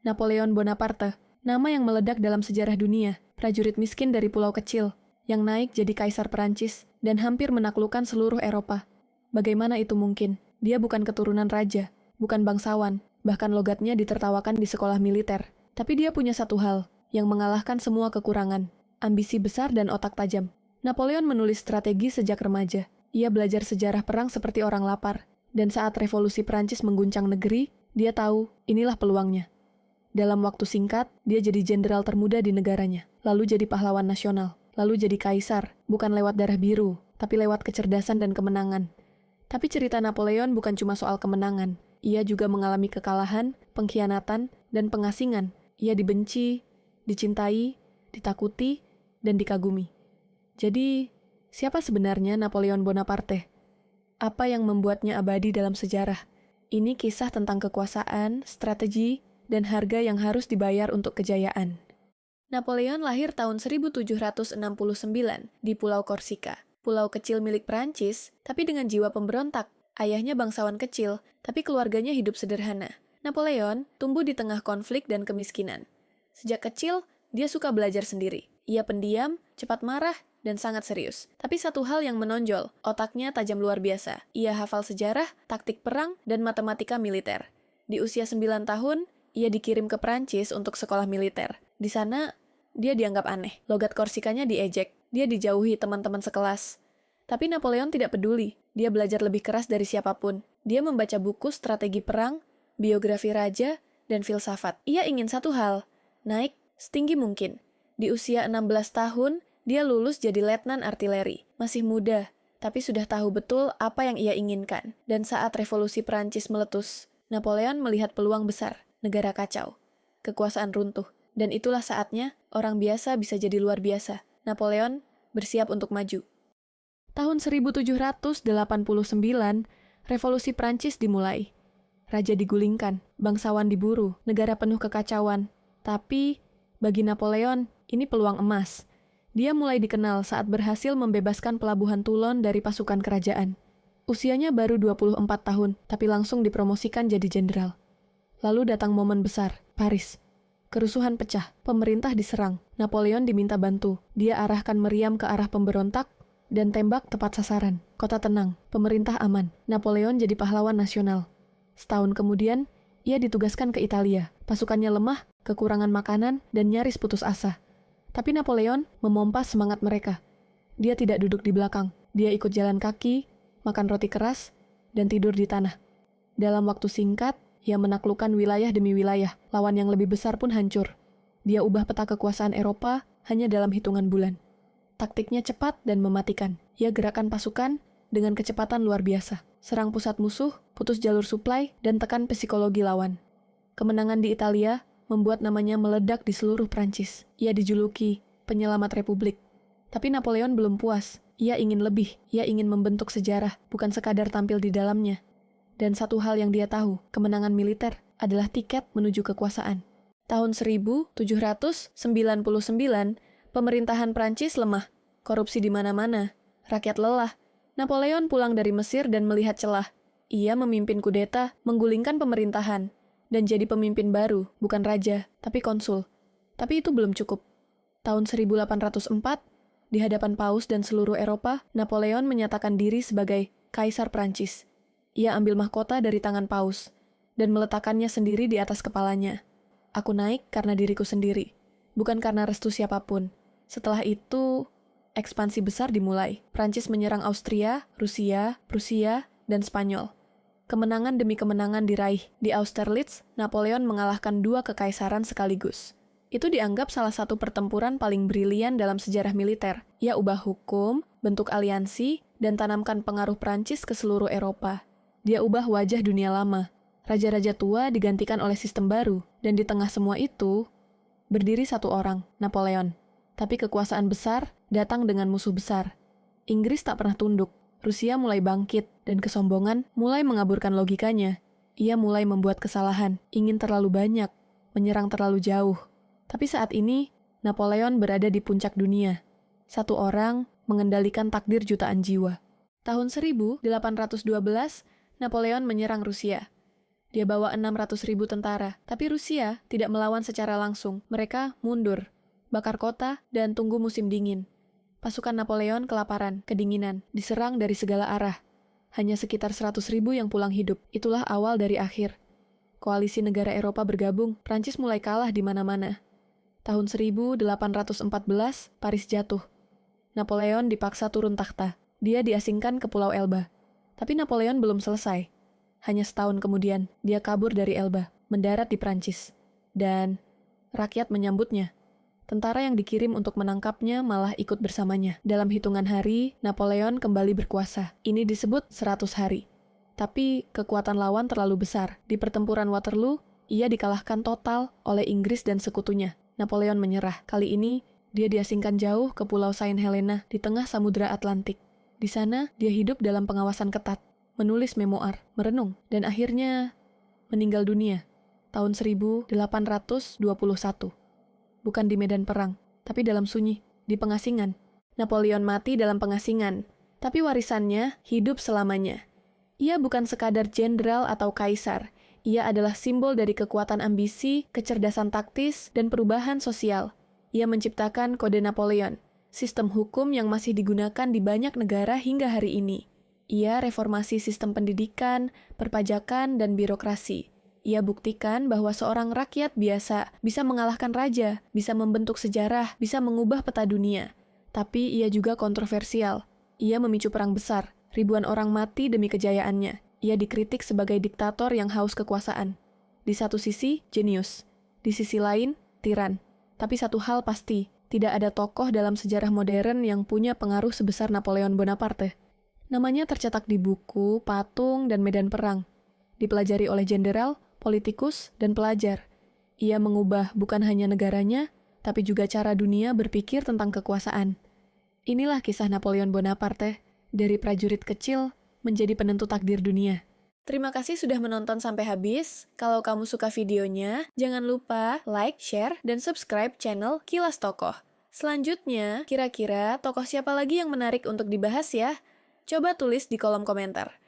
Napoleon Bonaparte, nama yang meledak dalam sejarah dunia, prajurit miskin dari pulau kecil, yang naik jadi kaisar Perancis dan hampir menaklukkan seluruh Eropa. Bagaimana itu mungkin? Dia bukan keturunan raja, bukan bangsawan, bahkan logatnya ditertawakan di sekolah militer. Tapi dia punya satu hal, yang mengalahkan semua kekurangan, ambisi besar dan otak tajam. Napoleon menulis strategi sejak remaja. Ia belajar sejarah perang seperti orang lapar, dan saat revolusi Perancis mengguncang negeri, dia tahu inilah peluangnya. Dalam waktu singkat, dia jadi jenderal termuda di negaranya, lalu jadi pahlawan nasional, lalu jadi kaisar, bukan lewat darah biru, tapi lewat kecerdasan dan kemenangan. Tapi cerita Napoleon bukan cuma soal kemenangan. Ia juga mengalami kekalahan, pengkhianatan, dan pengasingan. Ia dibenci, dicintai, ditakuti, dan dikagumi. Jadi, siapa sebenarnya Napoleon Bonaparte? Apa yang membuatnya abadi dalam sejarah? Ini kisah tentang kekuasaan, strategi, dan harga yang harus dibayar untuk kejayaan. Napoleon lahir tahun 1769 di Pulau Korsika, pulau kecil milik Prancis, tapi dengan jiwa pemberontak. Ayahnya bangsawan kecil, tapi keluarganya hidup sederhana. Napoleon tumbuh di tengah konflik dan kemiskinan. Sejak kecil, dia suka belajar sendiri. Ia pendiam, cepat marah, dan sangat serius. Tapi satu hal yang menonjol, otaknya tajam luar biasa. Ia hafal sejarah, taktik perang, dan matematika militer. Di usia 9 tahun, ia dikirim ke Prancis untuk sekolah militer. Di sana, dia dianggap aneh. Logat Korsikanya diejek. Dia dijauhi teman-teman sekelas. Tapi Napoleon tidak peduli. Dia belajar lebih keras dari siapapun. Dia membaca buku strategi perang, biografi raja, dan filsafat. Ia ingin satu hal, naik setinggi mungkin. Di usia 16 tahun, dia lulus jadi letnan artileri. Masih muda, tapi sudah tahu betul apa yang ia inginkan. Dan saat revolusi Prancis meletus, Napoleon melihat peluang besar. Negara kacau, kekuasaan runtuh, dan itulah saatnya orang biasa bisa jadi luar biasa. Napoleon bersiap untuk maju. Tahun 1789, revolusi Prancis dimulai. Raja digulingkan, bangsawan diburu, negara penuh kekacauan. Tapi, bagi Napoleon, ini peluang emas. Dia mulai dikenal saat berhasil membebaskan pelabuhan Toulon dari pasukan kerajaan. Usianya baru 24 tahun, tapi langsung dipromosikan jadi jenderal. Lalu datang momen besar, Paris. Kerusuhan pecah, pemerintah diserang, Napoleon diminta bantu. Dia arahkan meriam ke arah pemberontak, dan tembak tepat sasaran. Kota tenang, pemerintah aman, Napoleon jadi pahlawan nasional. Setahun kemudian, ia ditugaskan ke Italia. Pasukannya lemah, kekurangan makanan, dan nyaris putus asa. Tapi Napoleon memompas semangat mereka. Dia tidak duduk di belakang, dia ikut jalan kaki, makan roti keras, dan tidur di tanah. Dalam waktu singkat, ia menaklukkan wilayah demi wilayah, lawan yang lebih besar pun hancur. Dia ubah peta kekuasaan Eropa hanya dalam hitungan bulan. Taktiknya cepat dan mematikan. Ia gerakan pasukan dengan kecepatan luar biasa. Serang pusat musuh, putus jalur suplai, dan tekan psikologi lawan. Kemenangan di Italia membuat namanya meledak di seluruh Prancis. Ia dijuluki penyelamat Republik. Tapi Napoleon belum puas. Ia ingin lebih. Ia ingin membentuk sejarah, bukan sekadar tampil di dalamnya. Dan satu hal yang dia tahu, kemenangan militer adalah tiket menuju kekuasaan. Tahun 1799, pemerintahan Prancis lemah, korupsi di mana-mana, rakyat lelah. Napoleon pulang dari Mesir dan melihat celah. Ia memimpin kudeta, menggulingkan pemerintahan, dan jadi pemimpin baru, bukan raja, tapi konsul. Tapi itu belum cukup. Tahun 1804, di hadapan Paus dan seluruh Eropa, Napoleon menyatakan diri sebagai Kaisar Prancis. Ia ambil mahkota dari tangan Paus dan meletakkannya sendiri di atas kepalanya. Aku naik karena diriku sendiri, bukan karena restu siapapun. Setelah itu, ekspansi besar dimulai. Prancis menyerang Austria, Rusia, Prusia, dan Spanyol. Kemenangan demi kemenangan diraih. Di Austerlitz, Napoleon mengalahkan 2 kekaisaran sekaligus. Itu dianggap salah satu pertempuran paling brilian dalam sejarah militer. Ia ubah hukum, bentuk aliansi, dan tanamkan pengaruh Prancis ke seluruh Eropa. Dia ubah wajah dunia lama. Raja-raja tua digantikan oleh sistem baru. Dan di tengah semua itu, berdiri satu orang, Napoleon. Tapi kekuasaan besar datang dengan musuh besar. Inggris tak pernah tunduk. Rusia mulai bangkit, dan kesombongan mulai mengaburkan logikanya. Ia mulai membuat kesalahan, ingin terlalu banyak, menyerang terlalu jauh. Tapi saat ini, Napoleon berada di puncak dunia. Satu orang mengendalikan takdir jutaan jiwa. Tahun 1812, Napoleon menyerang Rusia. Dia bawa 600.000 tentara, tapi Rusia tidak melawan secara langsung. Mereka mundur, bakar kota, dan tunggu musim dingin. Pasukan Napoleon kelaparan, kedinginan, diserang dari segala arah. Hanya sekitar 100.000 yang pulang hidup. Itulah awal dari akhir. Koalisi negara Eropa bergabung, Prancis mulai kalah di mana-mana. Tahun 1814, Paris jatuh. Napoleon dipaksa turun takhta. Dia diasingkan ke Pulau Elba. Tapi Napoleon belum selesai. Hanya setahun kemudian, dia kabur dari Elba, mendarat di Prancis. Dan rakyat menyambutnya. Tentara yang dikirim untuk menangkapnya malah ikut bersamanya. Dalam hitungan hari, Napoleon kembali berkuasa. Ini disebut 100 hari. Tapi kekuatan lawan terlalu besar. Di pertempuran Waterloo, ia dikalahkan total oleh Inggris dan sekutunya. Napoleon menyerah. Kali ini, dia diasingkan jauh ke Pulau Saint Helena di tengah Samudra Atlantik. Di sana, dia hidup dalam pengawasan ketat. Menulis memoar, merenung, dan akhirnya meninggal dunia tahun 1821. Bukan di medan perang, tapi dalam sunyi, di pengasingan. Napoleon mati dalam pengasingan, tapi warisannya hidup selamanya. Ia bukan sekadar jenderal atau kaisar, ia adalah simbol dari kekuatan ambisi, kecerdasan taktis, dan perubahan sosial. Ia menciptakan Kode Napoleon, sistem hukum yang masih digunakan di banyak negara hingga hari ini. Ia reformasi sistem pendidikan, perpajakan, dan birokrasi. Ia buktikan bahwa seorang rakyat biasa bisa mengalahkan raja, bisa membentuk sejarah, bisa mengubah peta dunia. Tapi ia juga kontroversial. Ia memicu perang besar, ribuan orang mati demi kejayaannya. Ia dikritik sebagai diktator yang haus kekuasaan. Di satu sisi, jenius. Di sisi lain, tiran. Tapi satu hal pasti, tidak ada tokoh dalam sejarah modern yang punya pengaruh sebesar Napoleon Bonaparte. Namanya tercetak di buku, patung, dan medan perang. Dipelajari oleh jenderal, politikus, dan pelajar. Ia mengubah bukan hanya negaranya, tapi juga cara dunia berpikir tentang kekuasaan. Inilah kisah Napoleon Bonaparte, dari prajurit kecil menjadi penentu takdir dunia. Terima kasih sudah menonton sampai habis. Kalau kamu suka videonya, jangan lupa like, share, dan subscribe channel Kilas Tokoh. Selanjutnya, kira-kira tokoh siapa lagi yang menarik untuk dibahas ya? Coba tulis di kolom komentar.